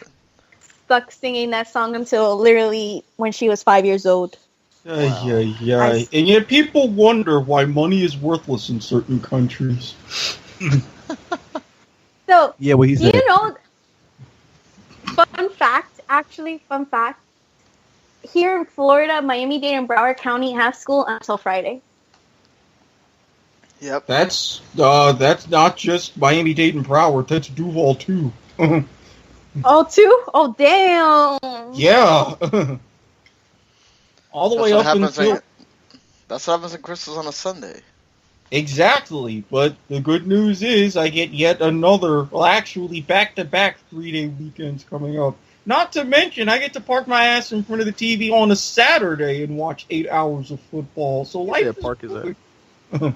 stuck singing that song until literally when she was 5 years old. Yeah. And yet people wonder why money is worthless in certain countries. So, yeah, what he said. You know, fun fact, here in Florida, Miami-Dade and Broward County have school until Friday. Yep. That's not just Miami-Dade and Broward, that's Duval too. Oh, too? Oh, damn. Yeah. All the way up until... That's what happens at Christmas on a Sunday. Exactly, but the good news is I get yet another, well, actually back-to-back 3-day weekends coming up. Not to mention, I get to park my ass in front of the TV on a Saturday and watch 8 hours of football. So life is park is good. All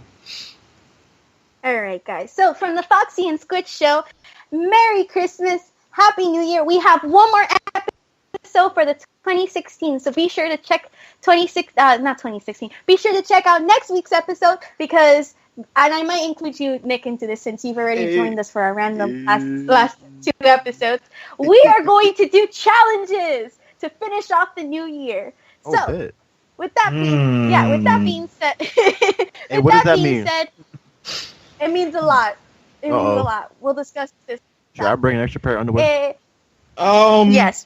right, guys. So from the Foxy and Squid Show, Merry Christmas, Happy New Year. We have one more episode for the 2016. So be sure to check not 2016. Be sure to check out next week's episode because, and I might include you, Nick, into this since you've already joined us for a random last 2 episodes. We are going to do challenges to finish off the new year. So, with that being said, Hey, what does that mean? It means a lot. It means a lot. We'll discuss this. Should I bring an extra pair of underwear? Yes.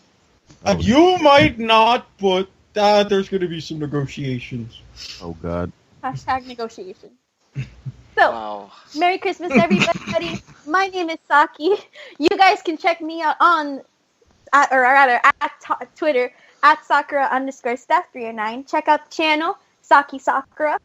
You might not, but there's going to be some negotiations. Oh, God. Hashtag negotiation. So, Merry Christmas, everybody. My name is Saki. You guys can check me out at Twitter, at Sakura_staff309. Check out the channel, Saki Sakura.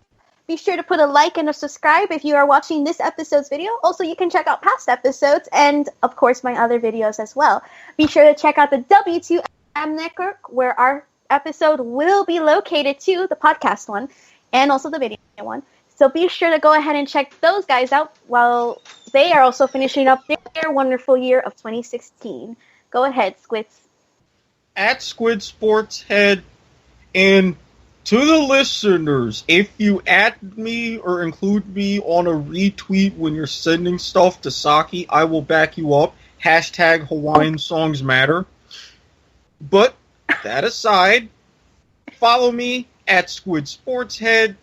Be sure to put a like and a subscribe if you are watching this episode's video. Also, you can check out past episodes and, of course, my other videos as well. Be sure to check out the W2M Network, where our episode will be located too, the podcast one, and also the video one. So be sure to go ahead and check those guys out while they are also finishing up their wonderful year of 2016. Go ahead, Squids. At Squid Sports Head, and to the listeners, if you add me or include me on a retweet when you're sending stuff to Saki, I will back you up. Hashtag Hawaiian Songs Matter. But that aside, follow me at Squid Sports Head.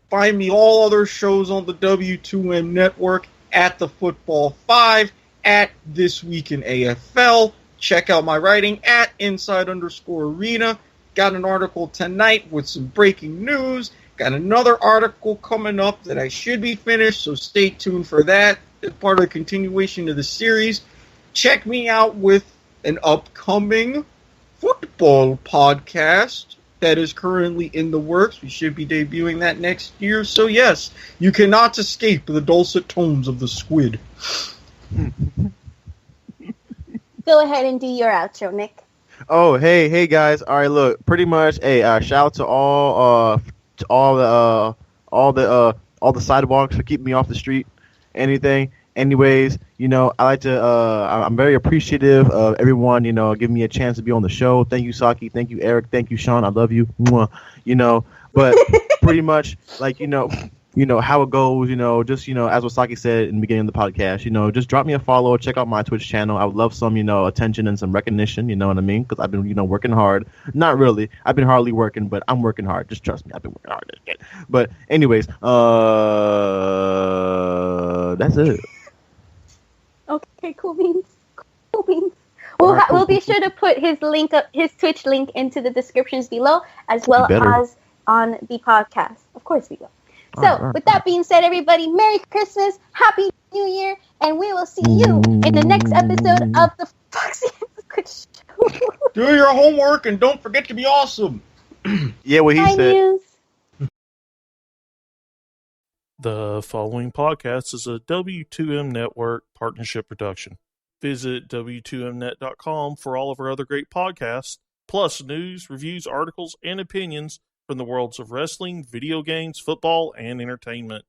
Find me all other shows on the W2M Network, at The Football 5, at This Week in AFL. Check out my writing at Inside_Arena. Got an article tonight with some breaking news. Got another article coming up that I should be finished, so stay tuned for that. It's part of the continuation of the series. Check me out with an upcoming football podcast that is currently in the works. We should be debuting that next year. So yes, you cannot escape the dulcet tones of the squid. Go ahead and do your outro, Nick. Oh, hey guys. All right, look, pretty much, shout out to all the sidewalks for keeping me off the street. Anyways, I like to, I'm very appreciative of everyone, giving me a chance to be on the show. Thank you, Saki. Thank you, Erik. Thank you, Sean. I love you. Mwah. But pretty much, like, how it goes, just, as what Saki said in the beginning of the podcast, just drop me a follow, check out my Twitch channel. I would love some, attention and some recognition, you know what I mean? Because I've been, working hard. Not really. I've been hardly working, but I'm working hard. Just trust me. I've been working hard. But anyways, that's it. Okay, cool beans. We'll be sure to put his Twitch link into the descriptions below, as well as on the podcast. Of course we will. So, with that being said, everybody, Merry Christmas, Happy New Year, and we will see you in the next episode of the Foxy and Squid Show. Do your homework and don't forget to be awesome. Yeah, what he said. News. The following podcast is a W2M Network partnership production. Visit W2Mnet.com for all of our other great podcasts, plus news, reviews, articles, and opinions from the worlds of wrestling, video games, football, and entertainment.